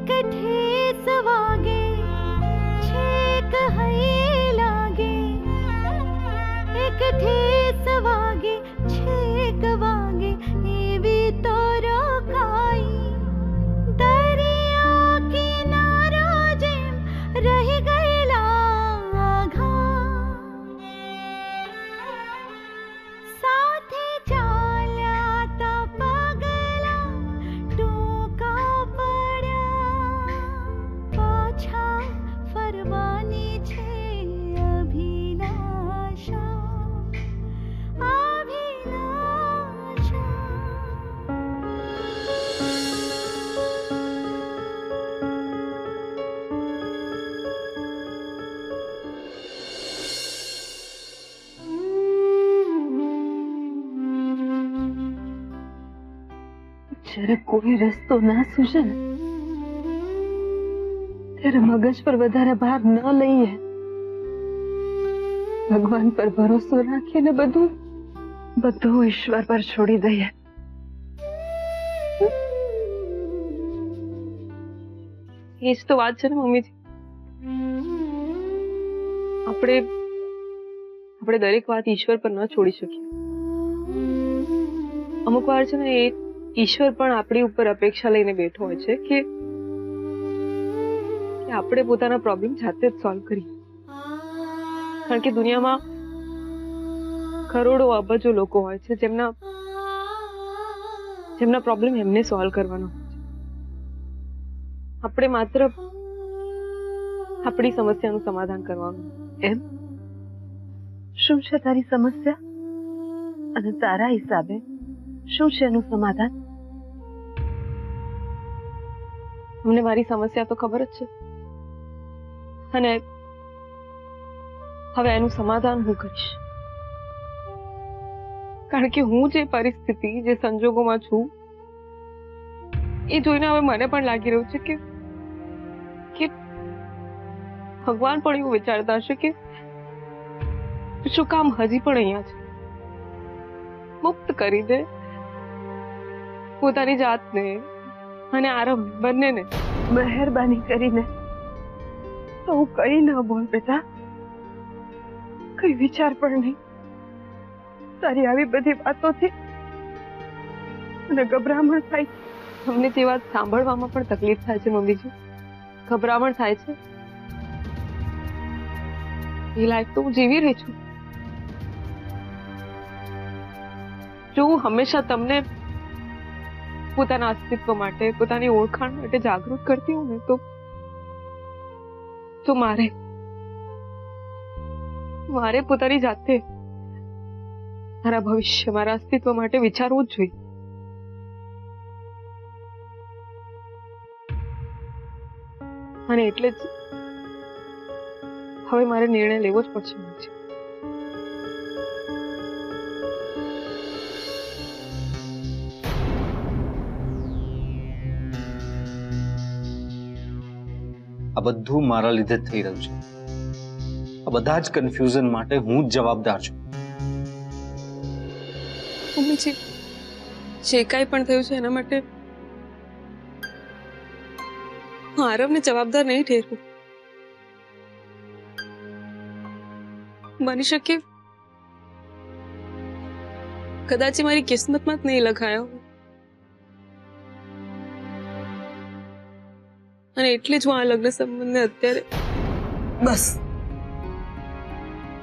एक ठेस वागे छेक हई लागे, एक ठेस वागे छेक वागे एवी तो रोकाई, दरिया किनारो जेम रही गયેલા આઘા, સાથે ચાલ્યા તા પગલા ટૂંકા પડ્યા, પાછા ફરવાની છે અભિલાષા, અભિલાષા. જ્યારે કોઈ રસ્તો ના સૂઝે ને ત્યારે મગજ પર વધારે ભાર ન લઈએ, ભગવાન પર ભરોસો રાખીને બધું ઈશ્વર પર છોડી દઈએ. એ જ તો વાત છે ને મમ્મીજી. આપણે દરેક વાત ઈશ્વર પર ન છોડી શકીએ. અમુક વાર છે ને એ ઈશ્વર પણ આપણી ઉપર અપેક્ષા લઈને બેઠો હોય છે કે આપણે પોતાના પ્રોબ્લેમ જાતે જ સોલ્વ કરીએ. કારણ કે દુનિયામાં કરોડો અબજો લોકો હોય છે જેમના પ્રોબ્લેમ એમને સોલ્વ કરવાનો હોય છે. આપણે માત્ર આપણી સમસ્યાનું સમાધાન કરવાનું. એમ શું છે તારી સમસ્યા અને તારા હિસાબે શું છે એનું સમાધાન? તમને મારી સમસ્યા તો ખબર જ છે, અને હવે એનું સમાધાન હું કરીશ. કારણ કે હું જે પરિસ્થિતિ, જે સંજોગોમાં છું એ જોઈને હવે મને પણ લાગી રહ્યું છે કે ભગવાન પણ એવું વિચારતા હશે કે શું કામ હજી પણ અહીંયા છે. મુક્ત કરી દે પોતાની જાતને અને આરવ બંનેને. મહેરબાની કરીને તો હું કઈ ન બોલ બેટા, કઈ વિચાર પણ નહીં. તારી આવી બધી વાતોથી મને ગભરામણ થાય. અમને તે વાત સાંભળવામાં પણ તકલીફ થાય છે મમ્મીજી, ગભરામણ થાય છે. એ લાઈફ તો હું જીવી રહી છું. જો હું હંમેશા તમને પોતાના અસ્તિત્વ માટે, પોતાની ઓળખાણ માટે જાગૃત કરતી હું ને તો મારે પોતાની જાતે મારા ભવિષ્ય, મારા અસ્તિત્વ માટે વિચારવું જ જોઈએ. અને એટલે જ હવે મારે નિર્ણય લેવો જ પડશે. આ બધું મારા લીધે થઈ રહ્યું છે. આ બધા જ કન્ફ્યુઝન માટે હું જ જવાબદાર છું. મમ્મીજી, જે કાંઈ પણ થયું છે એના માટે હું આરવને જવાબદાર નહીં ઠેરવું. બની શકે કદાચ મારી કિસ્મતમાં જ નહીં લખાયો, અને એટલે જ હું આ લગ્ન સંબંધને અત્યારે. બસ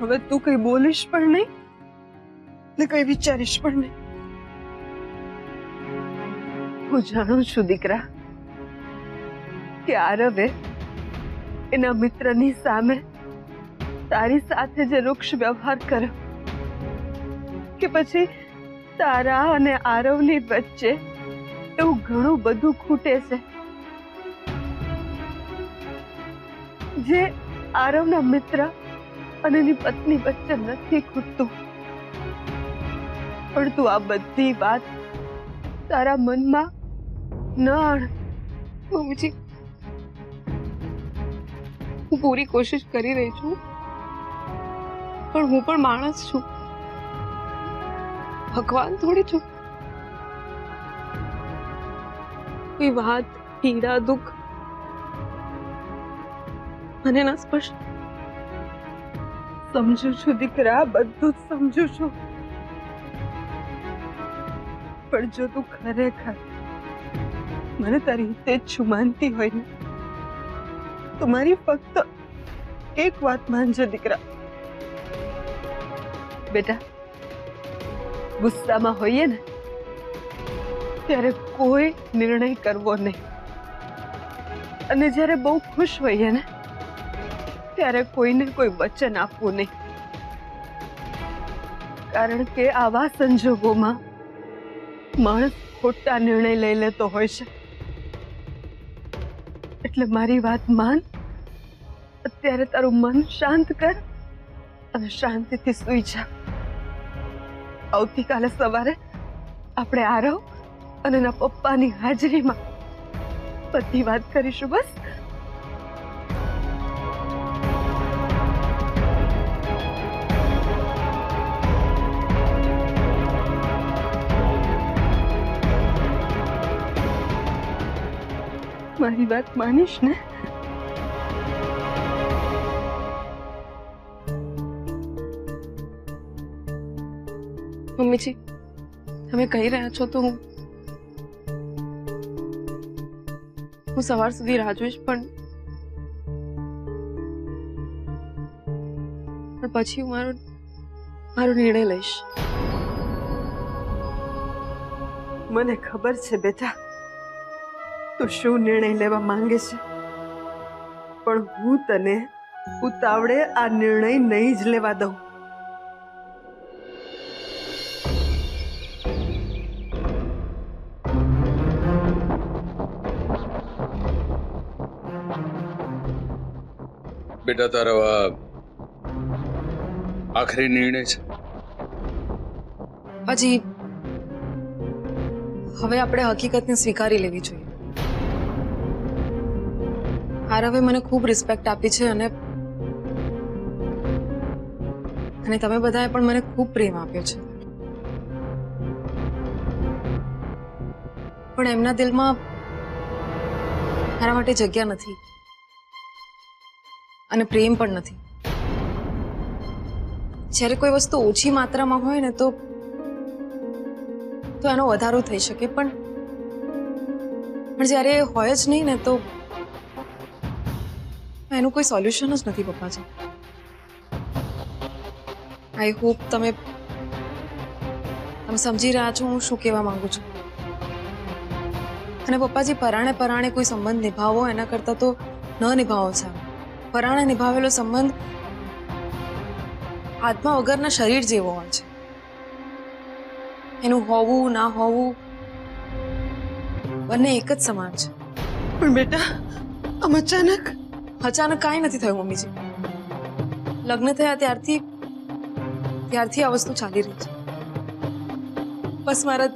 હવે તું કઈ બોલીશ પણ નહીં ને કઈ વિચારીશ પણ નહીં. હું જાણું છું દીકરા કે આરવે એના મિત્રની સામે તારી સાથે જે રૂક્ષ વ્યવહાર કર્યો, કે પછી તારા અને આરવની વચ્ચે એવું ઘણું બધું ખૂટે છે જે આરવના મિત્ર અને એની પત્ની વચ્ચે નથી ખૂટતું. પણ તું આ બધી વાત તારા મનમાં ન આણ. મમ્મીજી, હું પૂરી કોશિશ કરી રહી છું, પણ હું પણ માણસ છું, ભગવાન થોડી છું. કોઈ વાત, પીડા, દુઃખ મને ના સ્પષ્ટ. સમજુ છું દીકરા, બધું જ સમજુ છું, પણ જો તું ખરેખર મને તારી રીતે જ છું માનતી હોય ને તો મારી ફક્ત એક વાત માનજે દીકરા. બેટા, ગુસ્સામાં હોઈએ ને ત્યારે કોઈ નિર્ણય કરવો નહીં, અને જ્યારે બહુ ખુશ હોઈએ ને ત્યારે કોઈને કોઈ વચન આપવું નહીં, કારણ કે આવા સંજોગોમાં માણસ ખોટા નિર્ણય લઈ લેતો હોય છે. એટલે મારી વાત માન, અત્યારે તારું મન શાંત કર અને શાંતિથી સૂઈ જા. આવતીકાલે સવારે આપણે આરવ અને એના પપ્પાની હાજરીમાં બધી વાત કરીશું. બસ મારી વાત માનીશ ને? મમ્મીજી, તમે કહી રહ્યા છો તો હું સવાર સુધી રાહ જોઈશ, પણ પછી હું મારો નિર્ણય લઈશ. મને ખબર છે બેટા તું શું નિર્ણય લેવા માંગે છે, પણ હું તને ઉતાવળે આ નિર્ણય નહીં જ લેવા દઉં. બેટા, તારો આ આખરી નિર્ણય છે? હજી હવે આપણે હકીકતને સ્વીકારી લેવી જોઈએ. આરવે મને ખૂબ રિસ્પેક્ટ આપી છે અને તમે બધાએ પણ મને ખૂબ પ્રેમ આપ્યો છે, પણ એમના દિલમાં મારા માટે જગ્યા નથી અને પ્રેમ પણ નથી. જ્યારે કોઈ વસ્તુ ઓછી માત્રામાં હોય ને તો એનો વધારો થઈ શકે, પણ જ્યારે એ હોય જ નહીં ને તો એનું કોઈ સોલ્યુશન જ નથી. પપ્પાજી, આઈ હોપ તમે સમજી રહ્યા છો હું શું કહેવા માંગુ છું. અને પપ્પાજી, પરાણે કોઈ સંબંધ નિભાવવો એના કરતાં તો ન નિભાવવો છે. પરાણે નિભાવેલો સંબંધ આત્મા વગરના શરીર જેવો હોય છે. એનું હોવું ના હોવું બંને એક જ સમાન છે. પણ બેટા, આમ અચાનક કાંઈ નથી થયું મમ્મીજી. લગ્ન થયા ત્યારથી આ વસ્તુ ચાલી રહી છે. બસ મારા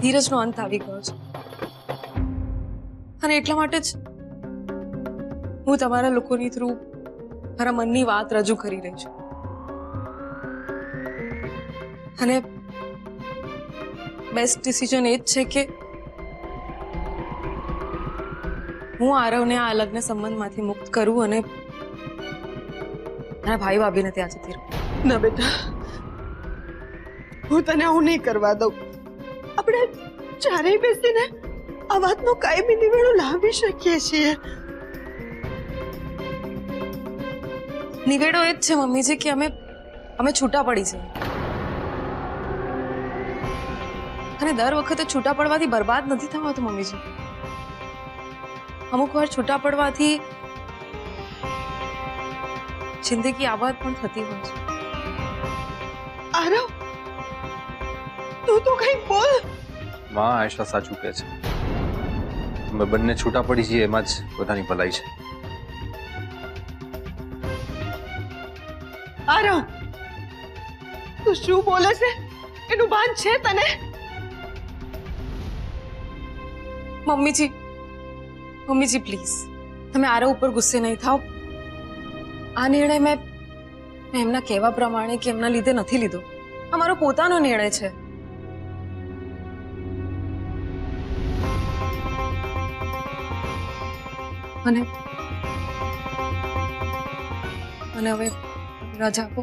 ધીરજનો અંત આવી ગયો છે, અને એટલા માટે જ હું તમારા લોકોની થ્રુ મારા મનની વાત રજૂ કરી રહી છું. અને બેસ્ટ ડિસિઝન એ જ છે કે હું આરવને આ લગ્ન સંબંધમાંથી મુક્ત કરું અને મારા ભાઈ ભાભીને ત્યાં જતી રહું. ના બેટા, હું તને આવું નહીં કરવા દઉં. આપણે ચારેય બેસીને આ વાતનો કાયમી નિવેડો લાવી શકીએ છીએ. નિવેડો એ જ છે મમ્મીજી કે અમે છૂટા પડી છે, અને દર વખતે છૂટા પડવાથી બરબાદ નથી થવાતું મમ્મીજી. અમુક વાર છૂટા પડવાથી જિંદગી આબાદ પણ થતી હોય છે. આરવ, તું તો કંઈક બોલ. માં, આયશા સાચું કહે છે. અમે બંને છૂટા પડી છીએ એમાં જ બધાની ભલાઈ છે. આરવ, તું શું બોલે છે? એનું ભાન છે તને? મમ્મીજી પ્લીઝ, તમે આરવ ઉપર ગુસ્સે નહીં થાઓ. આ નિર્ણય મેં એમના કહેવા પ્રમાણે કે એમના લીધે નથી લીધો. આ મારો પોતાનો નિર્ણય છે. મને મને હવે રજા આપો.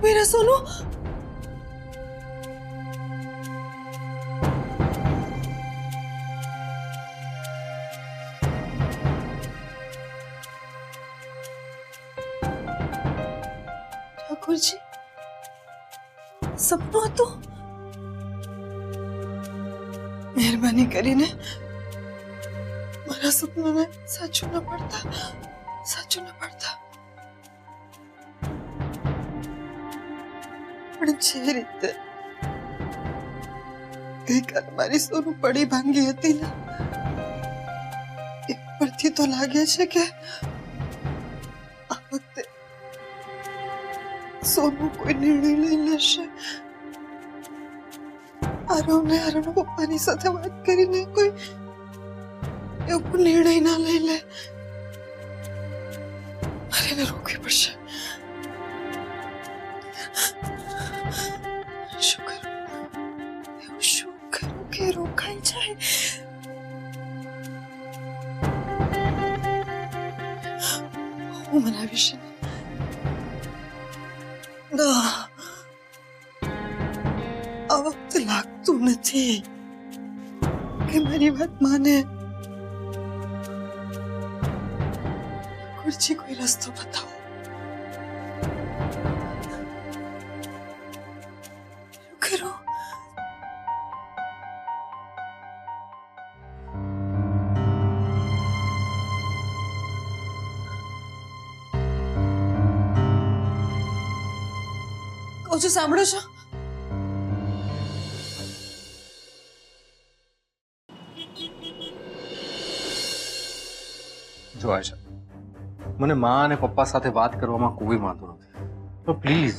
मेरा सोनू ઠાકોરજી સપનું હતું. મહેરબાની કરીને મારા સપનાને સાચું ન પડતા. પણ જે રીતે ગઈકાલે મારી સોનું પડી ભાંગી હતી ને એ પરથી તો લાગે છે કે આ વખતે સોનું કોઈ નિર્ણય લઈ લેશે. આરવને આરવ પપ્પાની સાથે વાત કરીને કોઈ એવો નિર્ણય ના લઈ લે. મારે એને રોકવી પડશે. કે રોકાઈ જાય. હું મનાવીશ. આ વખતે લાગતું નથી કે મારી વાત માને. ઠાકોરજી કોઈ રસ્તો બતાવો. કરો કહું છું, સાંભળો છો? જો આશા, મને માં અને પપ્પા સાથે વાત કરવામાં કોઈ વાંધો નથી, પણ પ્લીઝ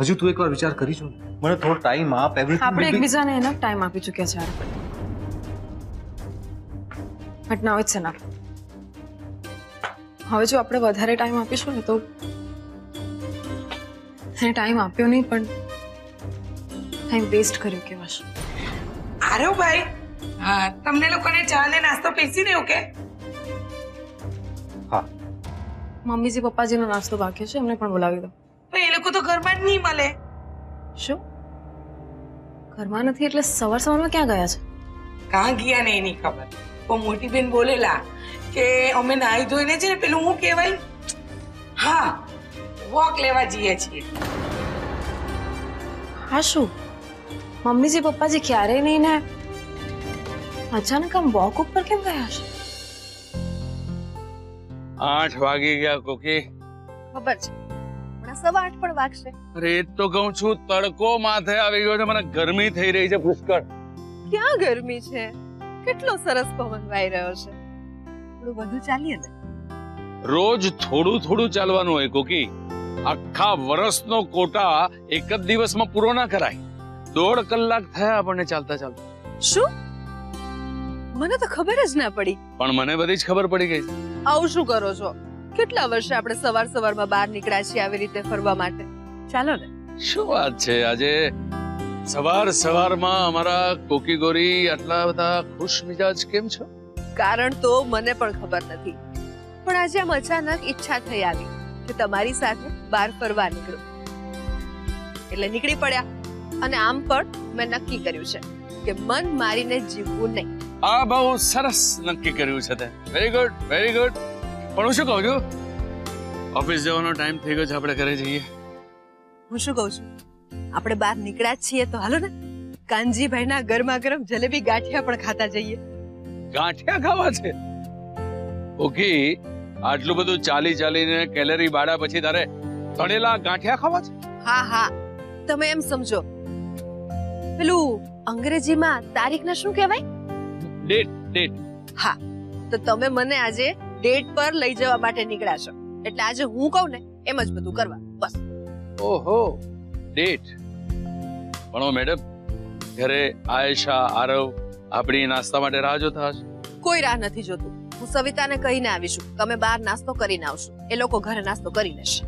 હજુ તું એકવાર વિચાર કરી જો. મને થોડો ટાઈમ આપ. આપણે એકબીજાને એનફ ટાઈમ આપી ચૂક્યા છે. But now it's enough. હવે જો આપણે વધારે ટાઈમ આપીશું ને તો એને ટાઈમ આપ્યો નહીં પણ ટાઈમ વેસ્ટ કર્યો કહેવાશે. આરવ ભાઈ, તમને લોકોને ચા ને નાસ્તો પીસી દેવું કે? હા, મમ્મીજી પપ્પાજીનો નાસ્તો બાકી છે, એમને પણ બોલાવી દો. પણ એ લોકો તો ઘરમાં જ નહીં મળે. શું ઘરમાં નથી એટલે સવારમાં ક્યાં ગયા છે? કાં ગયા ને એની ખબર. પણ મોટી બેન બોલેલા કે અમે નાહી ધોઈને છે ને પેલું હું કહેવાય, હા, વોક લેવા જઈએ છીએ. હા શું મમ્મીજી પપ્પાજી ક્યારેય નહીં ને અચાનક આમ વોક ઉપર કેમ ગયા છે? 8 વાગી ગયા કોકી. ખબર છે હમણાં 8:15 પણ વાગશે. અરે એ તો કહું છું, તડકો માથે આવી ગયો છે, મને ગરમી થઈ રહી છે પુષ્કળ. ક્યાં ગરમી છે, કેટલો સરસ પવન વાઈ રહ્યો છે. થોડું વધુ ચાલીએ ને. રોજ થોડું થોડું ચાલવાનું હોય કોકી. આખા વર્ષનો કોટા એક જ દિવસમાં પૂરો ના કરાય. 1.5 કલાક થયા આપણને ચાલતા ચાલતા. શું? મને તો ખબર જ ના પડી. પણ મને બધી જ ખબર પડી ગઈ છે. આવું શું કરો છો? કેટલા વર્ષે આપણે સવારમાં બહાર નીકળ્યા છીએ આવી રીતે ફરવા માટે. ચાલો ને. શું વાત છે, આજે સવારમાં અમારા કોકી ગોરી આટલા બધા ખુશ મિજાજ કેમ છો? કારણ તો મને પણ ખબર નથી, પણ આજે આમ અચાનક ઈચ્છા થઈ આવી કે તમારી સાથે બહાર ફરવા નીકળો, એટલે નીકળી પડ્યા. અને આમ પણ મેં નક્કી કર્યું છે કે મન મારીને જીવવું નહીં, આ બહુ સરસ નક્કી કર્યું છે તે. Very good, very good. પણ હું શું કહું છું, ઓફિસ જવાનો ટાઈમ થઈ ગયો છે, આપણે ઘરે જઈએ. હું શું કહું છું, આપણે બહાર નીકળ્યા જ છીએ તો હાલો ને કાનજીભાઈના ગરમા ગરમ જલેબી ગાંઠિયા પણ ખાતા જઈએ. ગાંઠિયા ખાવા છે? ઓકે, આટલું બધું ચાલી ચાલીને કેલરી બાળા પછી તારે તળેલા ગાંઠિયા ખાવા છે? હા હા, તમે એમ સમજો, પેલું અંગ્રેજીમાં તારીખને શું કહેવાય? Date, date. હા, તો તમે મને આજે ડેટ પર લઈ જવા માટે નીકળ્યા છો, એટલે આજે હું કહું ને એમ જ બધું કરવા, બસ. ઓહો, ડેટ. પણ મેડમ, ઘરે આયેશા, આરવ આપણી નાસ્તા માટે રાહ જોતા હશે. કોઈ રાહ નથી જોતું. હું સવિતાને કહીને આવીશું, તમે બહાર નાસ્તો કરીને આવશો, એ લોકો ઘરે નાસ્તો કરી લેશે.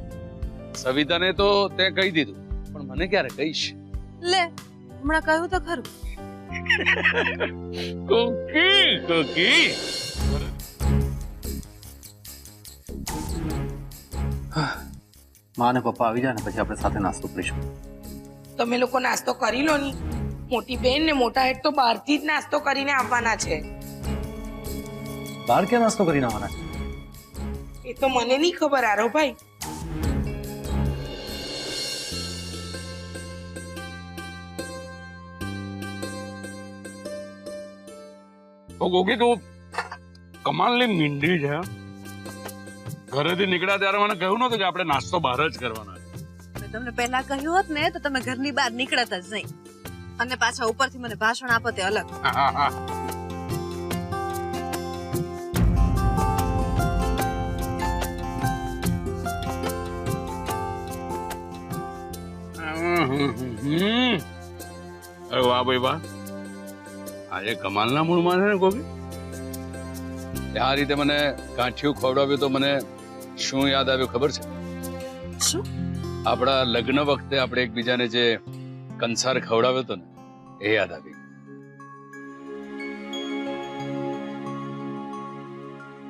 સવિતાને તો તે કહી દીધું, પણ મને ક્યારે કહીશ? લે, હમણાં કહ્યું તો ખરું. કોકી કોકી. માં અને પપ્પા આવી જાય ને પછી આપણે સાથે નાસ્તો કરીશું. તમે લોકો નાસ્તો કરી લો ની. મોટી બેન ને મોટા હેડ તો બહારથી જ નાસ્તો કરીને આવવાના છે. બહાર ક્યાં નાસ્તો કરીને આવવાના છે? એ તો મને નહીં ખબર આરવભાઈ. કોકી તું કમાલની મીંડી છે. ઘરેથી નીકળ્યા ત્યારે મને કહ્યું નતું કે આપણે નાસ્તો બહાર જ કરવાના છે. મેં તમને પહેલા કહ્યું હોત ને તો તમે ઘરની બહાર નીકળત જ નહીં, અને પાછા ઉપરથી મને ભાષણ આપો તે અલગ. અરે વાહ ભાઈ વાહ, આજે કમાલના મૂળમાં છે ને કોકી. આ રીતે મને ગાંઠિયું ખવડાવ્યું તો મને શું યાદ આવ્યું ખબર છે? શું? આપણા લગ્ન વખતે આપણે એકબીજાને જે કંસાર ખવડાવ્યો હતો ને, એ યાદ આવી.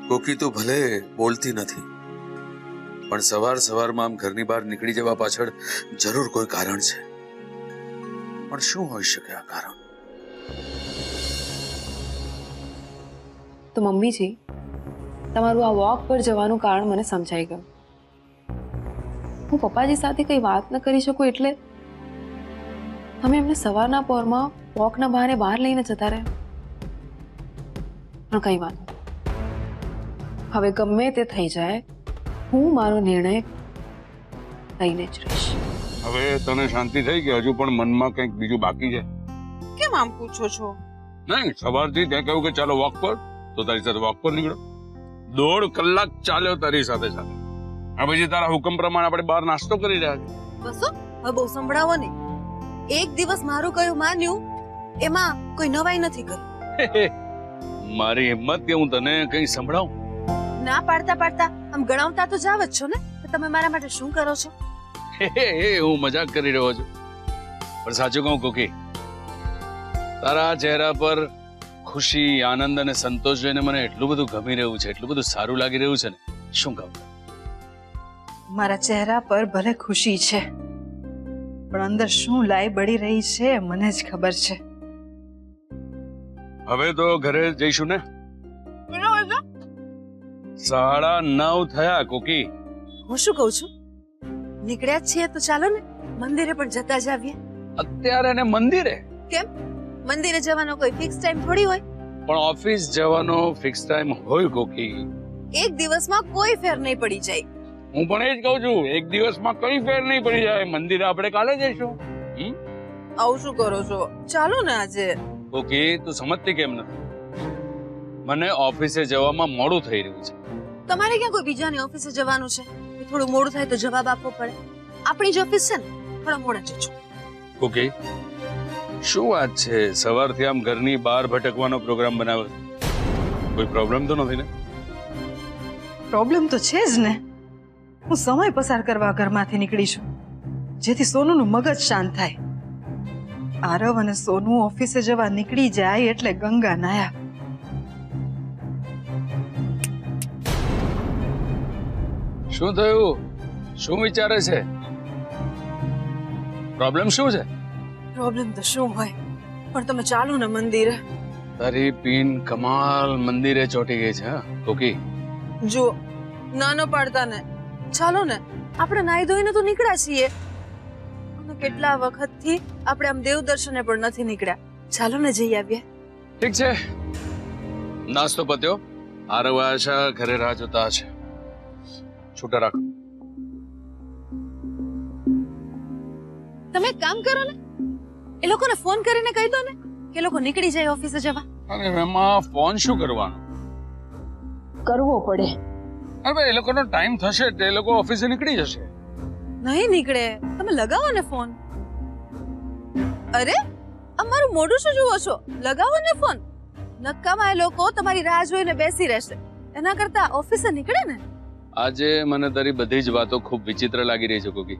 કોકી તો ભલે બોલતી નથી, પણ સવાર સવારમાં આમ ઘરની બહાર નીકળી જવા પાછળ જરૂર કોઈ કારણ છે. પણ શું હોઈ શકે આ કારણ? તો મમ્મીજી, તમારું આ વોક પર જવાનું કારણ મને સમજાઈ ગયું. હું પપ્પાજી સાથે કઈ વાત ન કરી શકું એટલે તમે એમને સવારના પોરમાં વોકના બહાને બહાર લઈને જતા રહ્યા. પણ કઈ વાત નહીં. હવે ગમે તે થઈ જાય, હું મારો નિર્ણય લઈને જ રહીશ. હવે તને શાંતિ થઈ ગઈ? હજુ પણ મનમાં કંઈક બીજું બાકી છે? કેમ આમ પૂછો છો? નહીં, સવારથી ત્યાં કહ્યું કે ચાલો વોક પર, તો તારી સાથે વોક પર નીકળો. 1.5 કલાક ચાલ્યો તારી સાથે સાથે. આ પછી તારા હુકમ પ્રમાણે આપણે બહાર નાસ્તો કરી રહ્યા છીએ. બસો હવે બહુ સંભળાવો નહીં. એક દિવસ મારું કયું માન્યું, એમાં કોઈ નવાઈ નથી કરી. મારી હિંમત કે હું તને કંઈ સંભળાવું? ના પાડતા પાડતા આમ ગણાવતા તો જાવ જ છો ને. તમે મારા માટે શું કરો છો? હું મજાક કરી રહ્યો છું. પણ સાચું કહું કોકી, તારા ચહેરા પર ખુશી, આનંદ અને સંતોષ જોઈને મને એટલું બધું ગમી રહ્યું છે, એટલું બધું સારું લાગી રહ્યું છે ને, શું કહું. મારા ચહેરા પર ભલે ખુશી છે, પણ અંદર શું લાઈ બળી રહી છે મને જ ખબર છે. હવે તો ઘરે જઈશું ને? 9:30 થયા કોકી. હું શું કહું છું, નીકળ્યા જ છીએ તો ચાલો ને મંદિરે પણ જતા જ આવીએ. અત્યારે ને મંદિરે? કેમ, મંદિરે જવાનો કોઈ ફિક્સ ટાઈમ થોડી હોય. પણ ઓફિસ જવાનો ફિક્સ ટાઈમ હોય કોકી. એક દિવસમાં કોઈ ફેર નહીં પડી જાય. હું પણ એ જ કહું છું, એક દિવસમાં કઈ ફેર નહીં પડી જાય. મંદિરે આપણે કાલે જઈશું. આવું શું કરો છો? ચાલો ને આજે. ઓકે, તું સમજતી કેમ નથી? મને ઓફિસે જવામાં મોડું થઈ રહ્યું છે. તમારે ક્યાં કોઈ બીજાની ઓફિસે જવાનું છે? થોડું મોડું થાય તો જવાબ આપવો પડે. આપણી જ ઓફિસ છે ને, થોડા મોડા જજો. ઓકે, શું વાત છે, સવારથી આમ ઘરની બહાર ભટકવાનો પ્રોગ્રામ બનાવ્યો? કોઈ પ્રોબ્લેમ તો નથી ને? પ્રોબ્લેમ તો છે જ ને. હું સમય પસાર કરવા ઘરમાંથી નીકળી છું, જેથી સોનુનું મગજ શાંત થાય. આરવ અને સોનુ ઓફિસે જવા નીકળી જાય એટલે ગંગા નાયા. શું થયું? શું વિચારે છે? પ્રોબ્લેમ શું છે? પ્રોબ્લેમ તો શું હોય, પણ તમે ચાલો ને મંદિરે. તારી પીન કમાલ મંદિરે ચોટી ગઈ છે હા કોકી. જો નાનો પાડતા ને ચાલો ને આપણે નાઈ ધોઈને તો નીકળ્યા છીએ અને કેટલા વખતથી આપણે આમ દેવ દર્શને પણ નથી નીકળ્યા. ચાલો ને જઈ આવીએ. ઠીક છે, નાસ્તો પત્યો. આરવ આશા ઘરે રાહ જોતા હશે. છૂટા રાખો. તમે એક કામ કરો ને, એ લોકોને ફોન કરીને કહી દો ને કે એ લોકો નીકળી જાય ઓફિસે જવા. અને એમાં ફોન શું કરવાનો? કરવો પડે. અરે ભાઈ, એ લોકોનો ટાઈમ થશે એટલે એ લોકો ઓફિસે નીકળી જશે. નહીં નીકળે, તમે લગાવો ને ફોન. અરે અમારું મોઢું શું જુઓ છો? લગાવો ને ફોન. નક્કામાં એ લોકો તમારી રાહ જોઈને બેસી રહેશે, એના કરતા ઓફિસે નીકળે ને. આજે મને તારી બધી જ વાતો ખૂબ વિચિત્ર લાગી રહી છે કોકી.